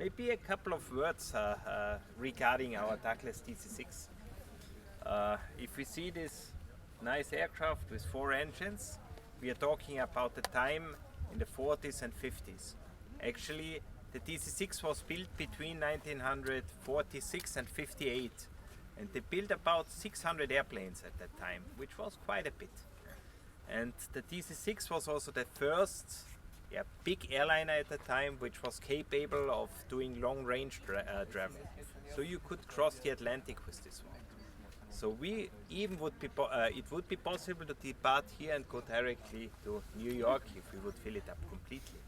Maybe a couple of words regarding our Douglas DC-6. If we see this nice aircraft with 4 engines, we are talking about the time in the 40s and 50s. Actually, the DC-6 was built between 1946 and 58, and they built about 600 airplanes at that time, which was quite a bit. And the DC-6 was also the first big airliner at the time which was capable of doing long-range travel. So you could cross the Atlantic with this one. So we even it would be possible to depart here and go directly to New York if we would fill it up completely.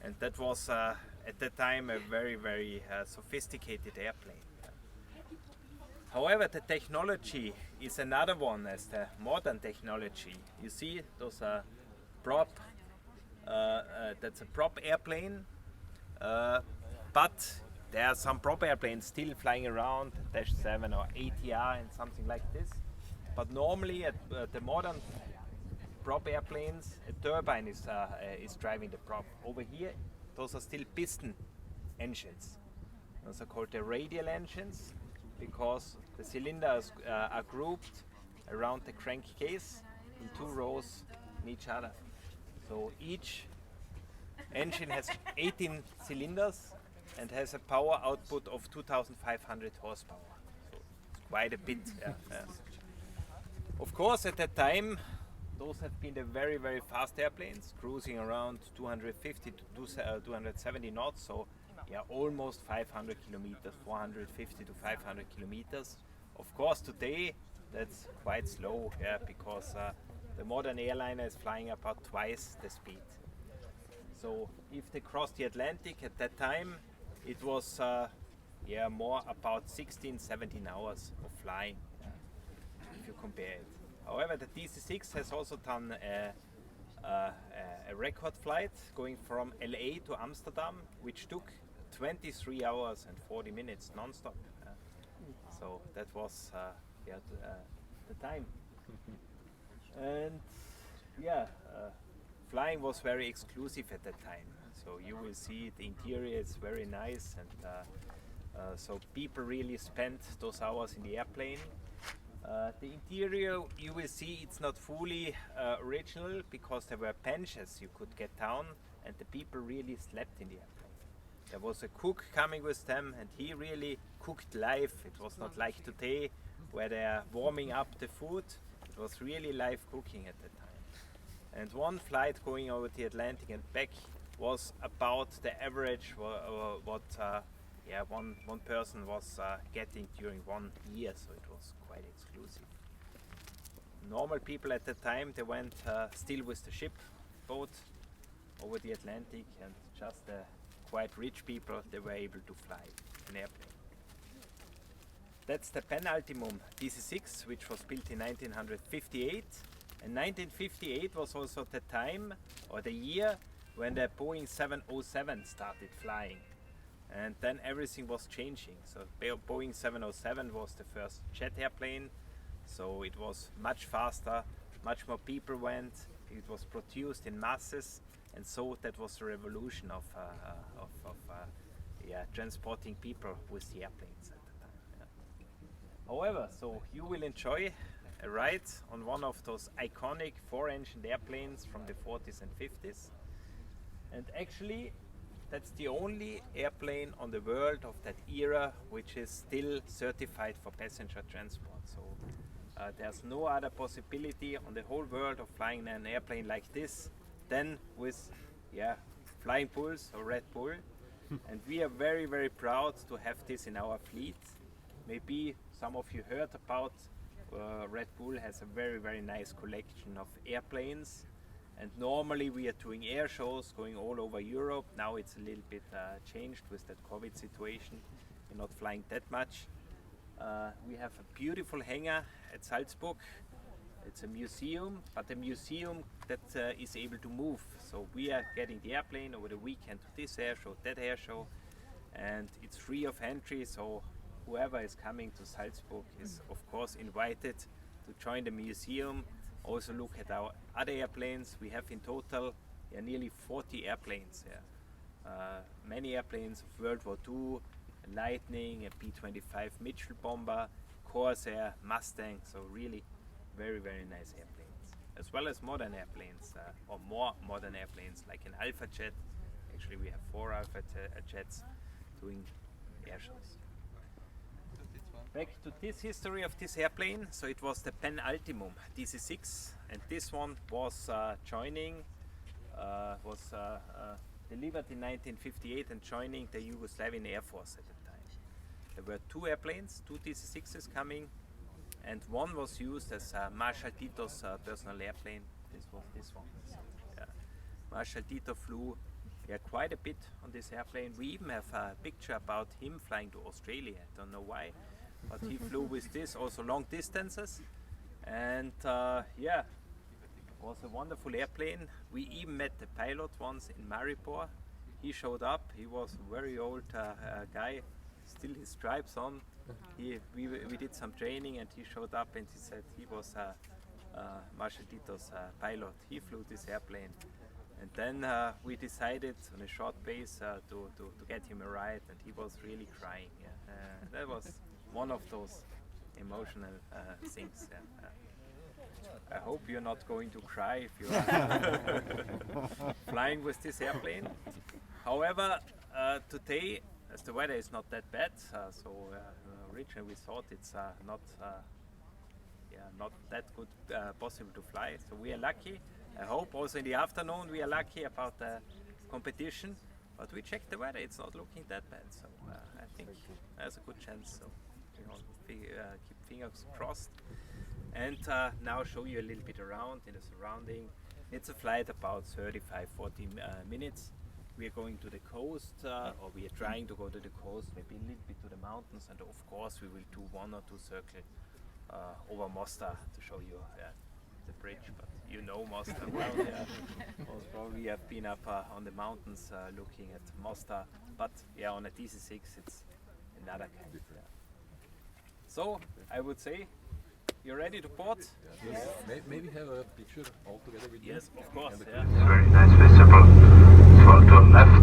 And that was at that time a very, very sophisticated airplane. However, the technology is another one as the modern technology. You see, those are that's a prop airplane, but there are some prop airplanes still flying around, Dash 7 or ATR and something like this. But normally at the modern prop airplanes, a turbine is driving the prop. Over here, those are still piston engines. Those are called the radial engines because the cylinders are grouped around the crankcase in 2 rows in each other. So each engine has 18 cylinders and has a power output of 2,500 horsepower. So it's quite a bit. Of course, at that time, those have been the very, very fast airplanes, cruising around 250 to 270 knots. So almost 500 kilometers, 450 to 500 kilometers. Of course, today that's quite slow, because the modern airliner is flying about twice the speed. So if they crossed the Atlantic at that time, it was more about 16, 17 hours of flying, if you compare it. However, the DC-6 has also done a record flight going from LA to Amsterdam, which took 23 hours and 40 minutes non-stop. So that was the time. And flying was very exclusive at that time. So you will see the interior is very nice, and so people really spent those hours in the airplane. The interior, you will see it's not fully original because there were benches you could get down, and the people really slept in the airplane. There was a cook coming with them, and he really cooked live. It was not like today where they are warming up the food. It was really live cooking at the time. And one flight going over the Atlantic and back was about the average what one person was getting during 1 year, so it was quite exclusive. Normal people at the time, they went still with the ship boat over the Atlantic, and just the quite rich people, they were able to fly an airplane. That's the penultimum DC-6, which was built in 1958. And 1958 was also the time or the year when the Boeing 707 started flying. And then everything was changing. So Boeing 707 was the first jet airplane. So it was much faster, much more people went. It was produced in masses. And so that was the revolution of transporting people with the airplanes at the time. However, so you will enjoy a ride on one of those iconic 4-engined airplanes from the 40s and 50s. And actually, that's the only airplane on the world of that era which is still certified for passenger transport. So there's no other possibility on the whole world of flying an airplane like this than with Flying Bulls or Red Bull. And we are very, very proud to have this in our fleet. Maybe some of you heard about Red Bull has a very, very nice collection of airplanes. And normally we are doing air shows going all over Europe. Now it's a little bit changed with that COVID situation. We're not flying that much. We have a beautiful hangar at Salzburg. It's a museum, but a museum that is able to move. So we are getting the airplane over the weekend to this air show, that air show, and it's free of entry. So whoever is coming to Salzburg is of course invited to join the museum. Also look at our other airplanes. We have in total nearly 40 airplanes. many airplanes of World War II, a Lightning, a B-25 Mitchell bomber, Corsair, Mustang, so really very, very nice airplanes. As well as modern airplanes, or more modern airplanes like an Alpha Jet. Actually we have 4 Alpha Jets doing air shows. Back to this history of this airplane, so it was the penultimum DC-6, and this one was delivered in 1958 and joining the Yugoslavian Air Force at the time. There were 2 airplanes, 2 DC-6s coming, and one was used as Marshal Tito's personal airplane. This was this one. So, Marshal Tito flew quite a bit on this airplane. We even have a picture about him flying to Australia. I don't know why, but he flew with this also long distances, and was a wonderful airplane. We even met the pilot once in Maribor. He showed up. He was a very old guy, still his stripes on. We did some training and he showed up and he said he was Marshal Tito's pilot. He flew this airplane. And then we decided on a short base to get him a ride, and he was really crying. That was one of those emotional things. I hope you're not going to cry if you are flying with this airplane. However, today, as the weather is not that bad, so originally we thought it's not that good possible to fly. So we are lucky. I hope also in the afternoon we are lucky about the competition. But we checked the weather; it's not looking that bad. So I think there's a good chance. So keep fingers crossed. And now show you a little bit around in the surrounding. It's a flight about 35-40 minutes. We are going to the coast, or we are trying to go to the coast, maybe a little bit to the mountains, and of course we will do 1 or 2 circles over Mostar to show you the bridge. But you know Mostar well. Most probably have been up on the mountains looking at Mostar. But on a DC-6 it's another kind. So I would say, you're ready to board? Yes. Maybe have a picture all together with you? Yes, of course. Very nice visible. So to left.